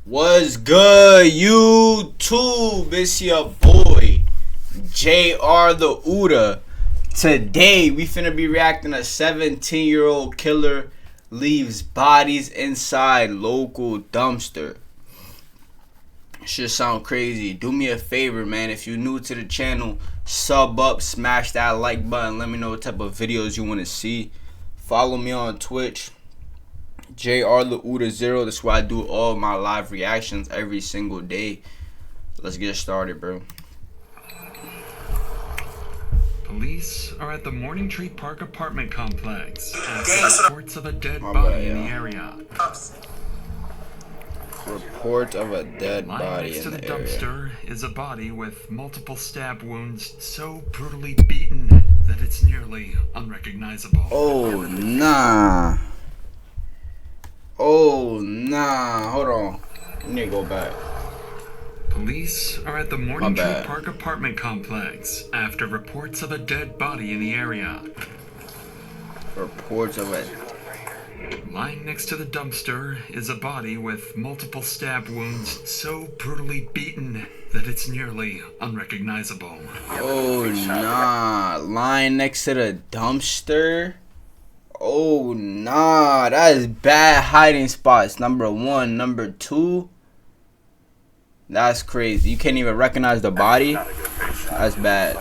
What's good, YouTube? It's your boy, JrTheOota. Today, we finna be reacting to 17-year-old killer leaves bodies inside local dumpster. Should sound crazy. Do me a favor, man. If you're new to the channel, sub up, smash that like button. Let me know what type of videos you want to see. Follow me on Twitch. JrTheOota0. That's where I do all my live reactions every single day. Let's get started, bro. Police are at the Morning Tree Park apartment complex after reports of a dead body in the area. Report of a dead Lying body next to in the the dumpster area. is a body with multiple stab wounds so brutally beaten that it's nearly unrecognizable. Oh, nah. Oh, nah. Hold on. I need to go back. Police are at the Morning Tree bad. Park apartment complex after reports of a dead body in the area. Reports of a... Lying next to the dumpster is a body with multiple stab wounds so brutally beaten that it's nearly unrecognizable. Oh, nah. Lying next to the dumpster? Oh, nah. That is bad hiding spots. Number one. Number two, that's crazy. You can't even recognize the body? That's bad.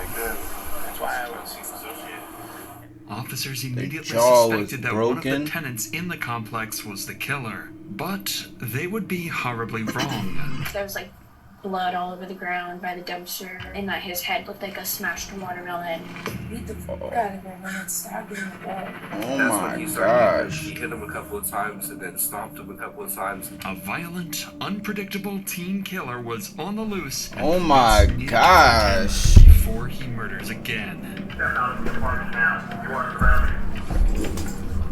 Officers immediately jaw was suspected that one of broken. the tenants in the complex was the killer, but they would be horribly wrong. There was like blood all over the ground by the dumpster, and that his head looked like a smashed watermelon. Beat the fuck out of him and then stabbed him in the back. Oh That's my when he started. gosh. He hit him a couple of times and then stomped him a couple of times. A violent, unpredictable teen killer was on the loose. And Oh my police needed to gosh. find him before he murders again.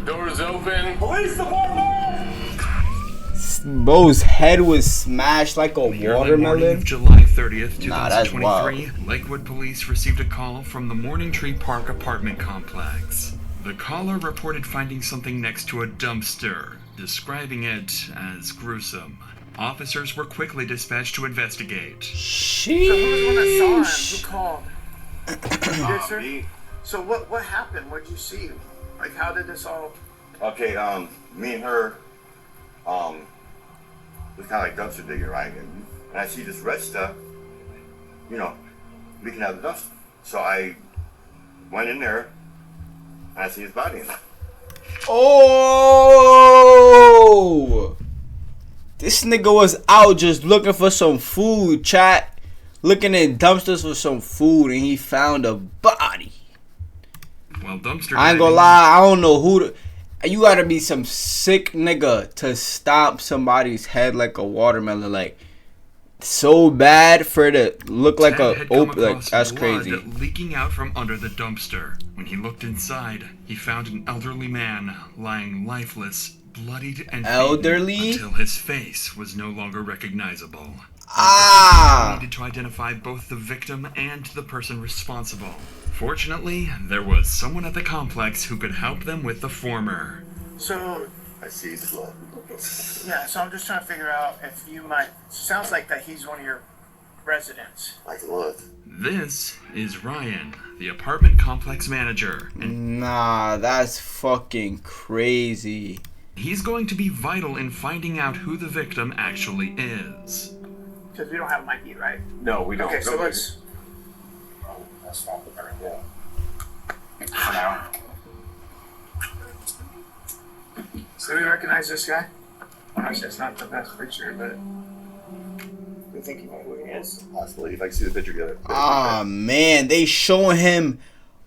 Doors open. Police department! Bro's head was smashed like a The early morning watermelon. of July 30th, Nah, that's 2023, Lakewood police received a call from the Morning Tree Park apartment complex. The caller reported finding something next to a dumpster, describing it as gruesome. Officers were quickly dispatched to investigate. So who was the one that saw him? Sheesh. Who called? Yes, sir. So what happened? What did you see? Like, how did this all... Okay, me and her, was kind of like dumpster digging, right? And I see this red stuff, you know, leaking out of the dumpster. So I went in there, and I see his body in there. Oh! This nigga was out just looking for some food, chat. Looking in dumpsters for some food, and he found a body. While dumpster I ain't gonna diving- lie, I don't know who to... You gotta be some sick nigga to stomp somebody's head like a watermelon, like so bad for it to look like Ted a had come like across that's blood crazy. leaking out from under the dumpster. When he looked inside, he found an elderly man lying lifeless, bloodied and beaten Elderly? until his face was no longer recognizable. Ah! Needed to identify both the victim and the person responsible. Fortunately, there was someone at the complex who could help them with the former. So, I see his blood. yeah, so I'm just trying to figure out if you might... Sounds like that he's one of your residents. I can look. This is Ryan, the apartment complex manager, and Nah, that's fucking crazy. he's going to be vital in finding out who the victim actually is. Because we don't have an ID, right? No, we don't. Okay, so let's... That's not the very good. So we recognize this guy? Honestly, it's not the best picture, but... You think you know who he is? Possibly. If I can see the picture together. Ah man, they showing him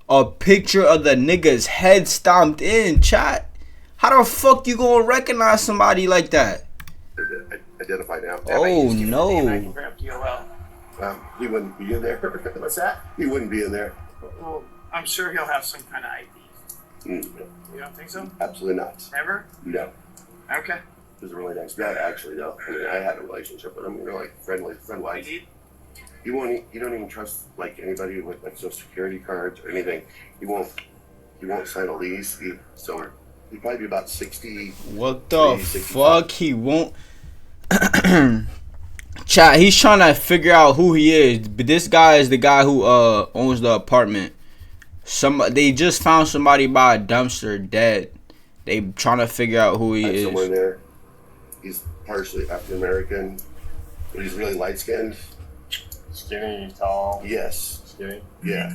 a picture of the nigga's head stomped in, chat. How the fuck you gonna recognize somebody like that? Identified now. Oh I can no. bring up DOL. He wouldn't be in there. What's that? He wouldn't be in there. Well, I'm sure he'll have some kind of ID. Mm, You don't think so? absolutely not. Never? No. Okay. He was a really nice guy, actually, though. I mean, I had a relationship with him. We were like friend-wise. ID? You don't even trust like anybody with like social security cards or anything. He won't sign a lease. So he'd probably be about 60. What the 65. fuck? He won't. Chat, he's trying to figure out who he is, but this guy is the guy who owns the apartment. They just found somebody by a dumpster dead. They trying to figure out who he is. Someone there. He's partially African American, but he's really light skinned. Skinny, tall. Yes. Skinny. Yeah.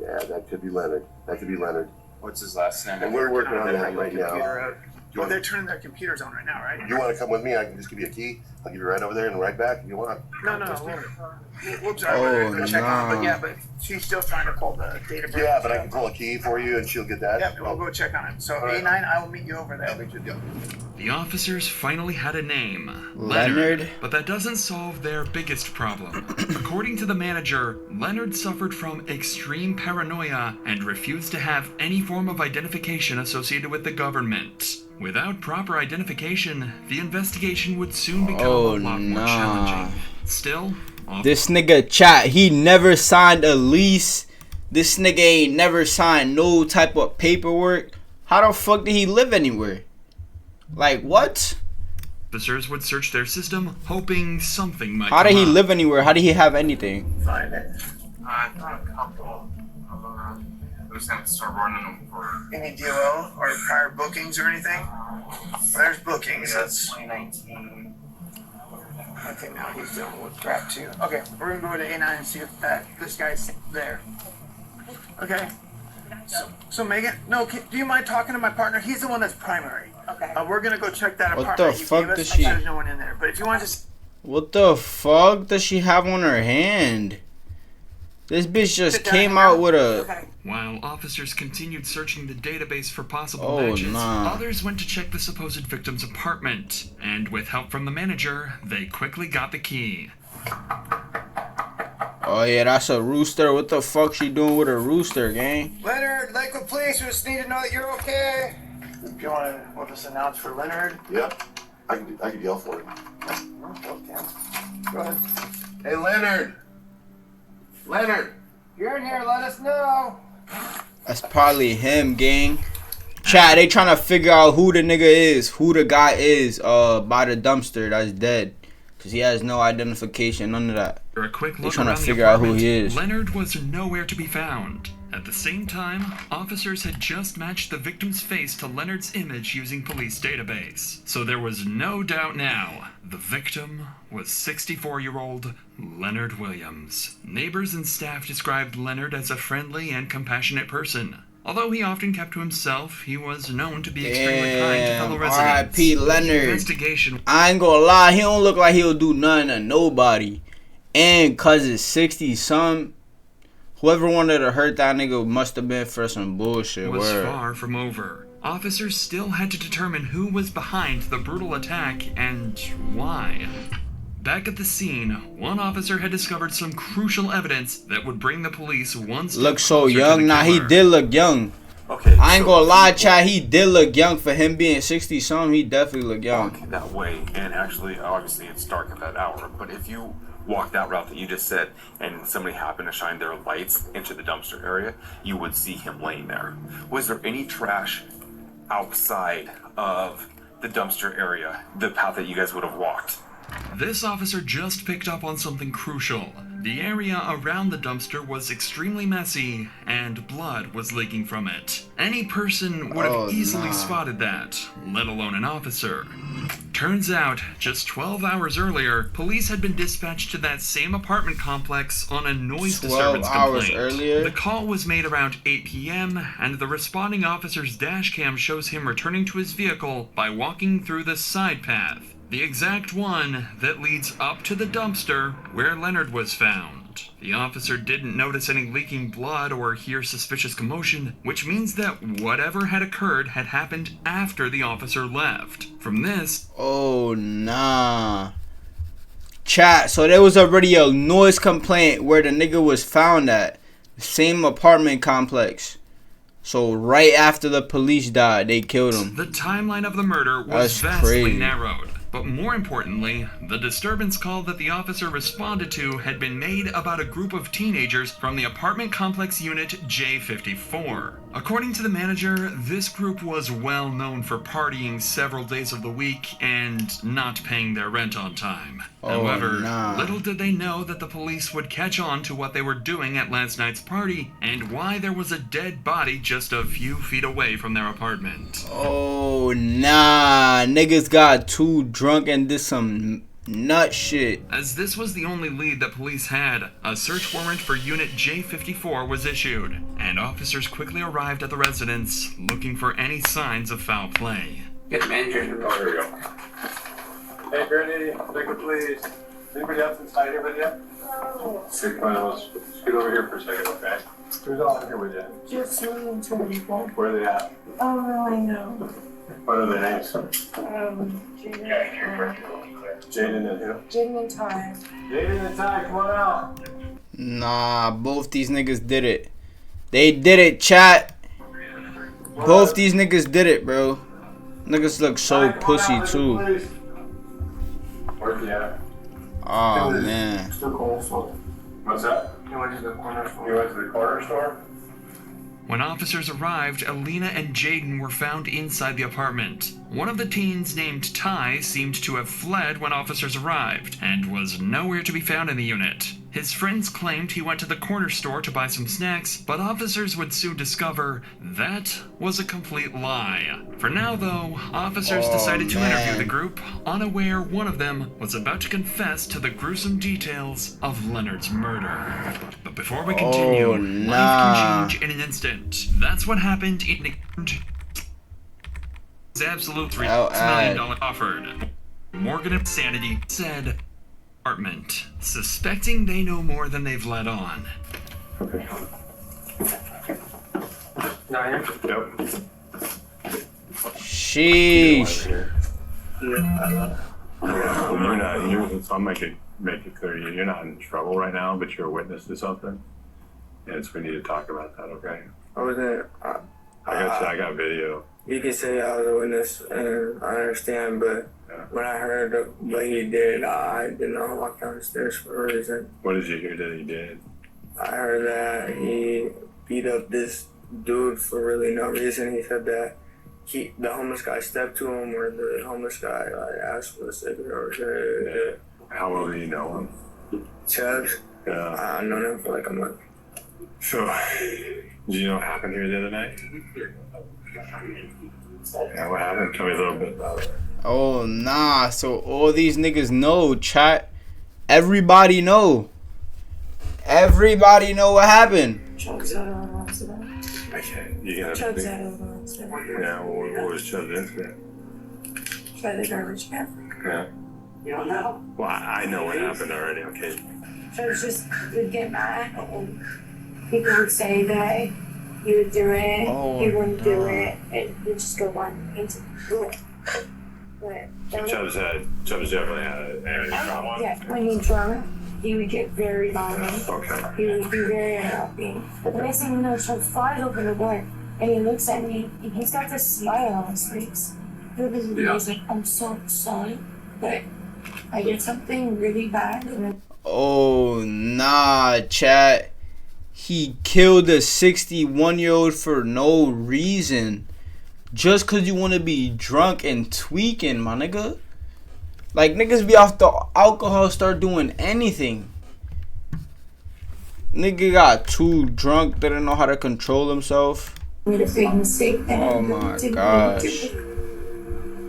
Yeah, that could be Leonard. What's his last name? And we're working on that right now. Well, they're turning their computers on right now, right? You want to come with me? I can just give you a key. I'll give you a ride over there and a ride back if you want. No. We'll drive over there and check on it. But yeah, but she's still trying to pull the data. Yeah, but I can pull a key for you and she'll get that. Yeah, we'll go check on it. So A9, I will meet you over there. The officers finally had a name, Leonard. but that doesn't solve their biggest problem. According to the manager, Leonard suffered from extreme paranoia and refused to have any form of identification associated with the government. Without proper identification, the investigation would soon become a lot more challenging. Still, this nigga, chat, he never signed a lease. This nigga ain't never signed no type of paperwork. How the fuck did he live anywhere? Like, what? officers would search their system, hoping something might How did come he up. live anywhere? How did he have anything? Find it. Not a couple. We just have to start running them for Any DOL or prior bookings or anything? There's bookings. That's 2019. okay. Now he's dealing with crap too. Okay, we're gonna go to A9 and see if this guy's there. Okay. So Megan, no, do you mind talking to my partner? He's the one that's primary. Okay. We're gonna go check that What apartment. the you fuck gave us. does I'm she- sure there's no one in there. But if you want to just What the fuck does she have on her hand? This bitch just Sit down came here. out with a... Okay. While officers continued searching the database for possible Oh, matches, nah. others went to check the supposed victim's apartment, and with help from the manager, they quickly got the key. Oh yeah, that's a rooster. What the fuck she doing with a rooster, gang? Leonard, Lakewood Police, we just need to know that you're okay. If you want to, we'll just announce for Leonard. Yep. I can yell for him. Okay. Go ahead. Hey, Leonard! Leonard! You're in here. Let us know. That's probably him, gang. Chat, they trying to figure out who the nigga is, who the guy is, by the dumpster that's dead. Cause he has no identification, none of that. For a quick They look trying to around the figure out who apartment, he is. Leonard was nowhere to be found. At the same time, officers had just matched the victim's face to Leonard's image using police database. So there was no doubt now. The victim was 64-year-old Leonard Williams. Neighbors and staff described Leonard as a friendly and compassionate person. Although he often kept to himself, he was known to be extremely kind to fellow Damn, residents. R.I.P. The Leonard. investigation I ain't gonna lie, he don't look like he'll do nothing to nobody. And cause it's 60-something, whoever wanted to hurt that nigga must have been for some bullshit. was Word. far from over. Officers still had to determine who was behind the brutal attack and why. Back at the scene, one officer had discovered some crucial evidence that would bring the police one step Look so closer to young. the Nah, he killer. did look young. Okay. I ain't gonna lie, Chad. He did look young for him being 60-something. He definitely looked young. Walk that way, and actually, obviously, it's dark at that hour. But if you walk that route that you just said, and somebody happened to shine their lights into the dumpster area, you would see him laying there. Was there any trash outside of the dumpster area, the path that you guys would have walked? This officer just picked up on something crucial. The area around the dumpster was extremely messy, and blood was leaking from it. Any person would have Oh, easily nah. spotted that, let alone an officer. Turns out, just 12 hours earlier, police had been dispatched to that same apartment complex on a noise 12 disturbance hours complaint. earlier? The call was made around 8 p.m., and the responding officer's dash cam shows him returning to his vehicle by walking through the side path. The exact one that leads up to the dumpster where Leonard was found. The officer didn't notice any leaking blood or hear suspicious commotion, which means that whatever had occurred had happened after the officer left. From this, Oh, nah. Chat, so there was already a noise complaint where the nigga was found at. The same apartment complex. So right after the police died, they killed him. the timeline of the murder was That's vastly crazy. narrowed. But more importantly, the disturbance call that the officer responded to had been made about a group of teenagers from the apartment complex unit J54. According to the manager, this group was well known for partying several days of the week and not paying their rent on time. However, little did they know that the police would catch on to what they were doing at last night's party and why there was a dead body just a few feet away from their apartment. Oh, nah. Niggas got too drunk and did some nut shit. As this was the only lead that police had, a search warrant for Unit J54 was issued, and officers quickly arrived at the residence looking for any signs of foul play. Get the manager. Oh, here we go. Hey, Brittany, liquor, please. Anybody else inside here with you? No. Scoot over here for a second, okay? Who's all in here with you? Just me and two people. Where are they at? Oh, really? No. What are their names? Jaden and who? Jaden and Ty. Jaden and Ty, come on out. Nah, both these niggas did it. They did it, chat. Both these niggas did it, bro. Niggas look so pussy, too. Where's he at? Oh, man. What's that? He went to the corner store. You went to the corner store? When officers arrived, Alina and Jaden were found inside the apartment. One of the teens, named Ty, seemed to have fled when officers arrived, and was nowhere to be found in the unit. His friends claimed he went to the corner store to buy some snacks, but officers would soon discover that was a complete lie. For now, though, officers decided to interview the group, unaware one of them was about to confess to the gruesome details of Leonard's murder. But before we continue, life can change in an instant. That's what happened in the absolute $3 million offered. Morgan of Sanity said, apartment, suspecting they know more than they've let on. Okay. Not here? Yep. Sheesh. So I'm make it clear, you're not in trouble right now, but you're a witness to something. And so we need to talk about that, okay? I was there. I got video. You can say I was a witness, and I understand, but when I heard what he did, I did not walk down the stairs for a reason. What did you hear that he did? I heard that he beat up this dude for really no reason. He said that the homeless guy stepped to him, or the homeless guy asked for a cigarette. Or How well do you know him? Chubbs? Yeah. I've known him for like a month. So, did you know what happened here the other night? Yeah, what happened? Tell me a little bit about it. Oh, nah. So all these niggas know, chat. Everybody know. Everybody know what happened. Chubbs had a accident. I can't. You gotta Chubbs think. had an accident. Yeah, what was Chubb's incident? By the garbage can. Yeah. You don't know? Well, I know what happened already, okay? Chubbs just would get mad, and people would say that he would do it, he wouldn't do it, and he'd just go on into do it. But Chubbs definitely had a problem. yeah, when he's drunk, he would get very violent. Okay. He would be very unhappy. The next thing you know, Chubbs flies open the door, and he looks at me, and he's got this smile on his face. He's like, I'm so sorry, but I did something really bad. And Oh, nah, chat. He killed a 61-year-old for no reason. Just because you want to be drunk and tweaking, my nigga. Like, niggas be off the alcohol, start doing anything. Nigga got too drunk, didn't know how to control himself. made a big mistake. Oh my gosh.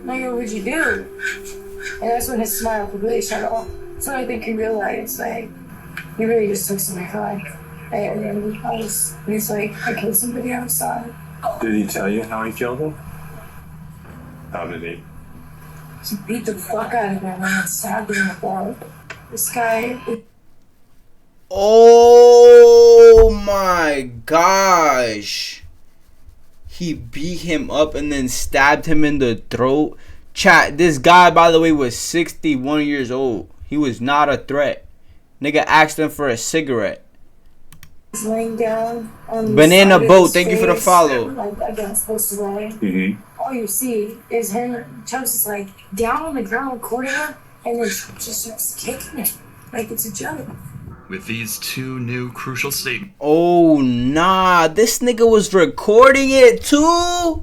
Nigga, what'd you do? And that's when his smile completely shut off. So I think he realized, like, he really just took something for like, and he's like, I killed somebody outside. Did he tell you how he killed him? How did he? He beat the fuck out of him and stabbed him in the throat. This guy. Oh my gosh. He beat him up and then stabbed him in the throat. Chat, this guy, by the way, was 61 years old. He was not a threat. Nigga asked him for a cigarette. He's laying down on the Banana side of boat, his thank you for the face, follow. Like against this way. Mm-hmm. all you see is him, Chubbs is like down on the ground recording him, and then Chubbs just starts kicking it like it's a joke. With these two new crucial statements. Oh nah, this nigga was recording it too.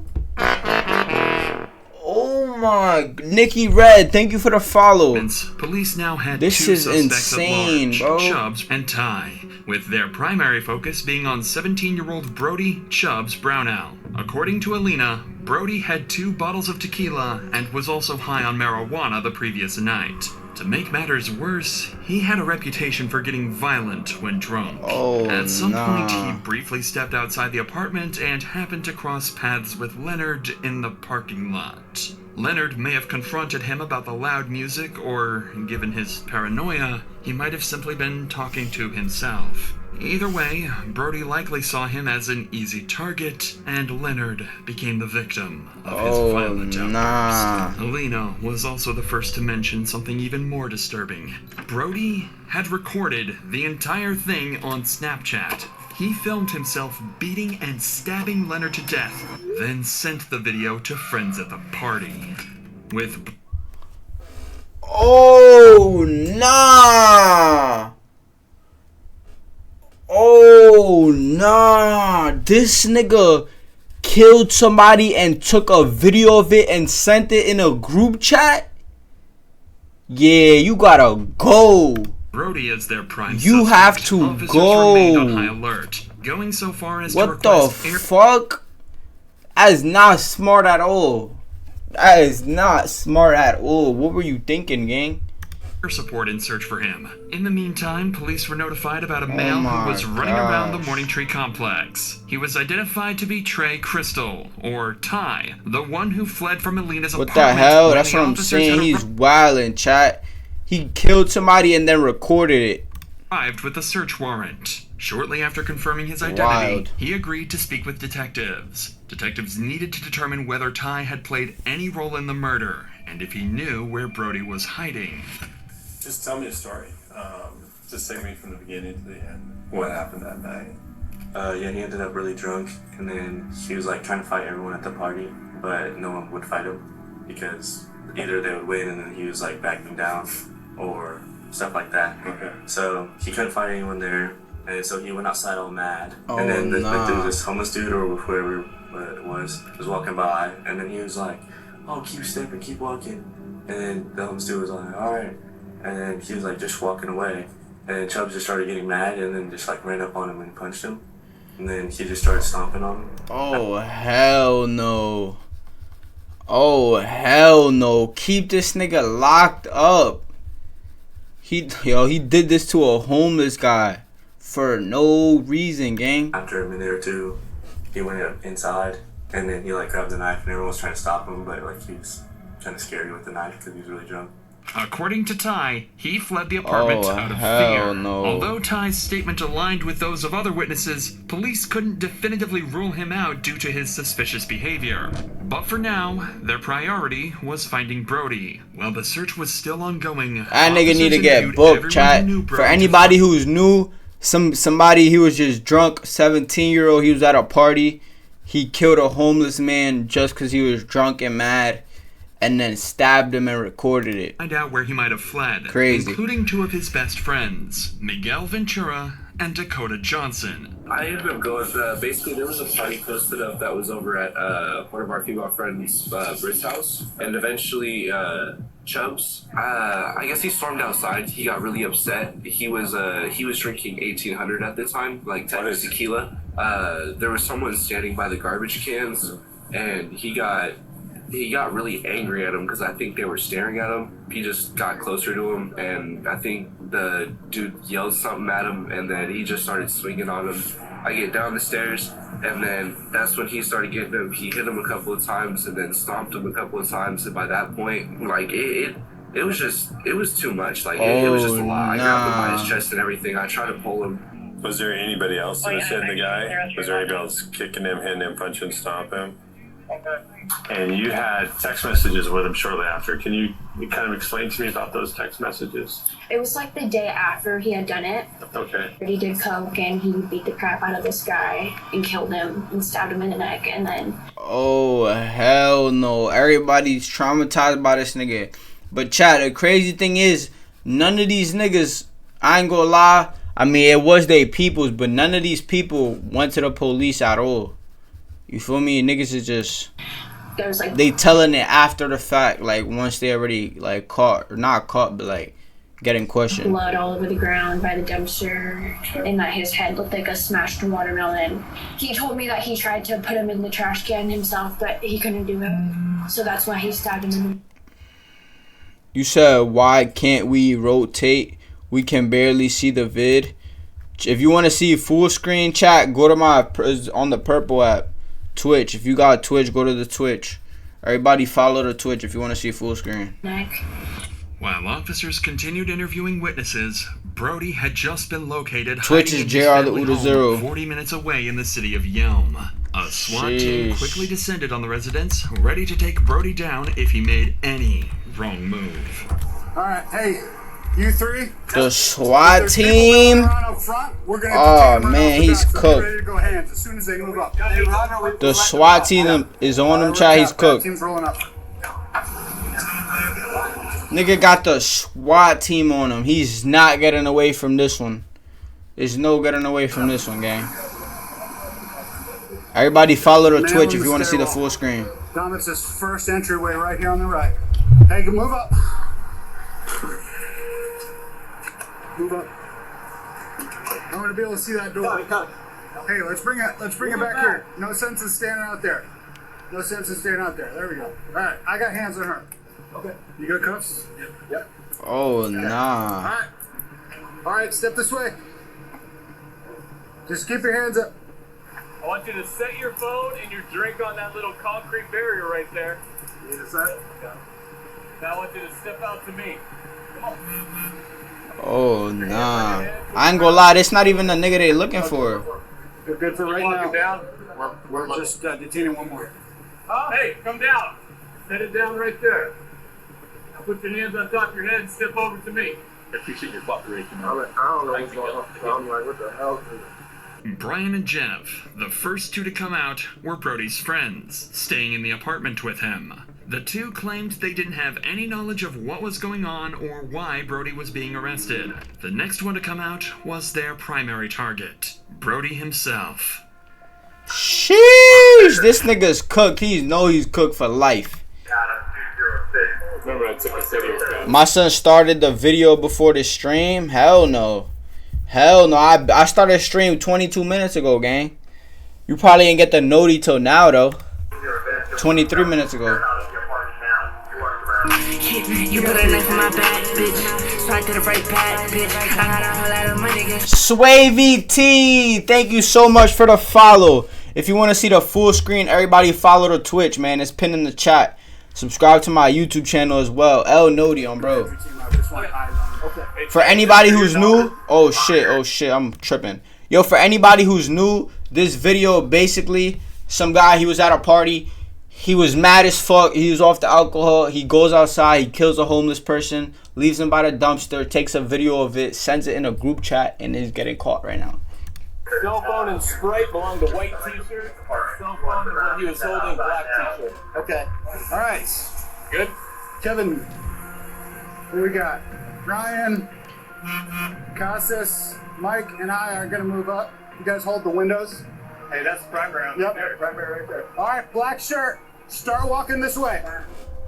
Oh my, Nikki Red, thank you for the follow. Police now had this two is suspects insane, at bro. large, Chubbs and Ty, with their primary focus being on 17-year-old Brody Chubbs Brownell. According to Alina, Brody had 2 bottles of tequila and was also high on marijuana the previous night. To make matters worse, he had a reputation for getting violent when drunk. Oh, At some nah. point, he briefly stepped outside the apartment and happened to cross paths with Leonard in the parking lot. Leonard may have confronted him about the loud music, or, given his paranoia, he might have simply been talking to himself. Either way, Brody likely saw him as an easy target, and Leonard became the victim of his violent outburst. Alina was also the first to mention something even more disturbing. Brody had recorded the entire thing on Snapchat. He filmed himself beating and stabbing Leonard to death, then sent the video to friends at the party. With... Oh, nah. Oh, nah. This nigga killed somebody and took a video of it and sent it in a group chat? Yeah, you gotta go. Brody is their prime You suspect. have to Officers go. remained on high alert, going so far as to What the request fuck? That is not smart at all. That is not smart at all. What were you thinking, gang? air support in search for him. In the meantime, police were notified about a male who was running gosh. around the Morning Tree complex. He was identified to be Trey Crystal, or Ty, the one who fled from Alina's What apartment. the hell? when That's the what I'm officers saying. had He's wildin', chat. He killed somebody and then recorded it. arrived with a search warrant. Shortly after confirming his identity, Wild. he agreed to speak with detectives. Detectives needed to determine whether Ty had played any role in the murder, and if he knew where Brody was hiding. Just tell me a story. Just take me from the beginning to the end. What happened that night? Yeah, he ended up really drunk, and then he was like trying to fight everyone at the party, but no one would fight him because either they would win and then he was like backing down or stuff like that. Okay. So he couldn't fight anyone there, and so he went outside all mad. Oh, and then nah. this homeless dude or whoever it was walking by, and then he was like, "Oh, keep stepping, keep walking." And then the homeless dude was like, "All right." And then he was like just walking away. And then Chubbs just started getting mad and then just like ran up on him and punched him. And then he just started stomping on him. Oh, hell no. Oh, hell no. Keep this nigga locked up. He did this to a homeless guy for no reason, gang. After a minute or two, he went up inside and then he like grabbed the knife and everyone was trying to stop him, but like he was trying to scare you with the knife because he was really drunk. According to Ty, he fled the apartment out of fear. No. Although Ty's statement aligned with those of other witnesses, police couldn't definitively rule him out due to his suspicious behavior. But for now, their priority was finding Brody. While the search was still ongoing, That nigga need to officers get interviewed booked, everyone chat. who knew For Brody. anybody who's new, somebody, he was just drunk, 17-year-old, he was at a party. He killed a homeless man just because he was drunk and mad, and then stabbed him and recorded it. Find out where he might have fled, Crazy. including two of his best friends, Miguel Ventura and Dakota Johnson. I ended up going, basically there was a party posted up that was over at one of our female friends' Britt's house, and eventually Chubbs, I guess he stormed outside. He got really upset. He was drinking 1800 at the time, like tequila. There was someone standing by the garbage cans, and he got really angry at him because I think they were staring at him. He just got closer to him, and I think the dude yelled something at him, and then he just started swinging on him. I get down the stairs, and then that's when he started getting him. He hit him a couple of times, and then stomped him a couple of times, and by that point, like, it was too much. Like, it was just a lot. I grabbed him by his chest and everything. I tried to pull him. Was there anybody else that was hitting the guy? Was there anybody else kicking him, hitting him, punching, stomping him? And you had text messages with him shortly after. Can you kind of explain to me about those text messages? It was like the day after he had done it. Okay. He did coke and he beat the crap out of this guy and killed him and stabbed him in the neck and then... Oh, hell no. Everybody's traumatized by this nigga. But chat, the crazy thing is, none of these niggas, I ain't gonna lie, I mean, it was they peoples, but none of these people went to the police at all. You feel me? Niggas is just... There's like... They telling it after the fact, like, once they already, like, caught, or not caught, but, like, getting questioned. Blood all over the ground by the dumpster, and that his head looked like a smashed watermelon. He told me that he tried to put him in the trash can himself, but he couldn't do it. So that's why he stabbed him in the... You said, why can't we rotate? We can barely see the vid. If you want to see full screen chat, go to my, on the purple app, Twitch. If you got Twitch, go to the Twitch. Everybody follow the Twitch if you want to see full screen. While officers continued interviewing witnesses, Brody had just been located Twitch is JrTheOota 40 minutes away in the city of Yelm. A SWAT team quickly descended on the residence, ready to take Brody down if he made any wrong move. All right, hey, you three. The SWAT team. Oh man, he's cooked. Ready to go hands as soon as they move up. The SWAT team is on him, chat. He's cooked. Team's rolling up. Nigga got the SWAT team on him. He's not getting away from this one. There's no getting away from this one, gang. Everybody follow the Twitch if you want to see the full screen. Dom, it's this first entryway right here on the right. Hey, move up. Move up. I want to be able to see that door. Hey, let's bring it back here. No sense in standing out there. No sense in standing out there. There we go. All right, I got hands on her. Okay. You got cuffs? Yep. Oh, nah. All right, step this way. Just keep your hands up. I want you to set your phone and your drink on that little concrete barrier right there. You need a set? Yeah. Now I want you to step out to me. Come on. Oh, nah. I ain't gonna lie, that's not even the nigga they looking for. You're good for right now. Down. We're just detaining one more. Hey, come down. Set it down right there. Now put your hands on top of your head and step over to me. I appreciate your cooperation. I don't know what's going on. I'm like, what the hell? Brian and Jeff, the first two to come out, were Brody's friends, staying in the apartment with him. The two claimed they didn't have any knowledge of what was going on or why Brody was being arrested. The next one to come out was their primary target, Brody himself. Sheesh, this nigga's cooked. He's cooked for life. My son started the video before the stream. Hell no. Hell no. I started stream 22 minutes ago, gang. You probably ain't get the noti till now, though. 23 minutes ago. You put a knife in my back, bitch. Strike to the right back, bitch. I got a whole lot of money. Sway VT, thank you so much for the follow. If you want to see the full screen, everybody follow the Twitch, man. It's pinned in the chat. Subscribe to my YouTube channel as well. El Noti on bro. For anybody who's new, oh shit, I'm tripping. Yo, for anybody who's new, this video basically, some guy, he was at a party. He was mad as fuck. He was off the alcohol. He goes outside. He kills a homeless person. Leaves him by the dumpster. Takes a video of it. Sends it in a group chat. And is getting caught right now. Cell phone and Sprite belong to white t-shirt. Cell phone and what he was holding, black t-shirt. Okay. All right. Good? Kevin, what we got? Ryan, Casas, Mike, and I are going to move up. You guys hold the windows. Hey, that's primary. Yep. Primary right there. All right, black shirt. Start walking this way.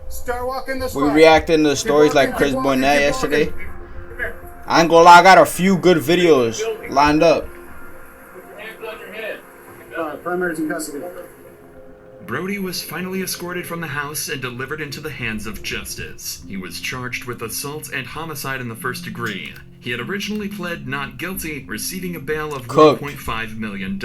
Start walking this way. We reacting to stories like Chris Bonet yesterday. I ain't gonna lie, I got a few good videos lined up. Put your hands on your head. Primary's in custody. Brody was finally escorted from the house and delivered into the hands of justice. He was charged with assault and homicide in the first degree. He had originally pled not guilty, receiving a bail of Cooked. $1.5 million.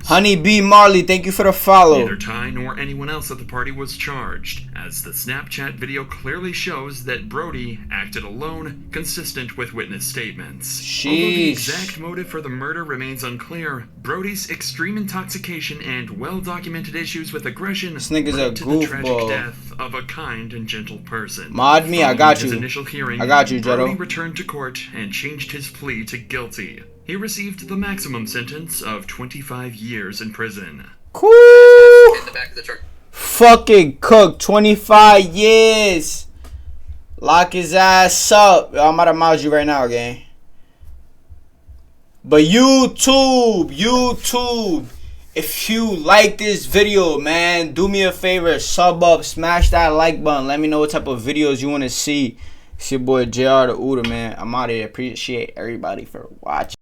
Honey B. Marley, thank you for the follow. Neither Ty nor anyone else at the party was charged, as the Snapchat video clearly shows that Brody acted alone, consistent with witness statements. Sheesh. Although the exact motive for the murder remains unclear, Brody's extreme intoxication and well-documented issues with aggression This nigga's a led to the tragic goofball. death of a kind and gentle person. Mod me, I Following got his you. initial hearing, I got you, Brody Jetto. returned to court and changed his plea to guilty. He received the maximum sentence of 25 years in prison. Cool. Fucking cooked. 25 years. Lock his ass up. Yo, I'm about to mouse you right now, gang. But YouTube, if you like this video, man, do me a favor, sub up, smash that like button. Let me know what type of videos you want to see. It's your boy JrTheOota, man. I'm out of here. Appreciate everybody for watching.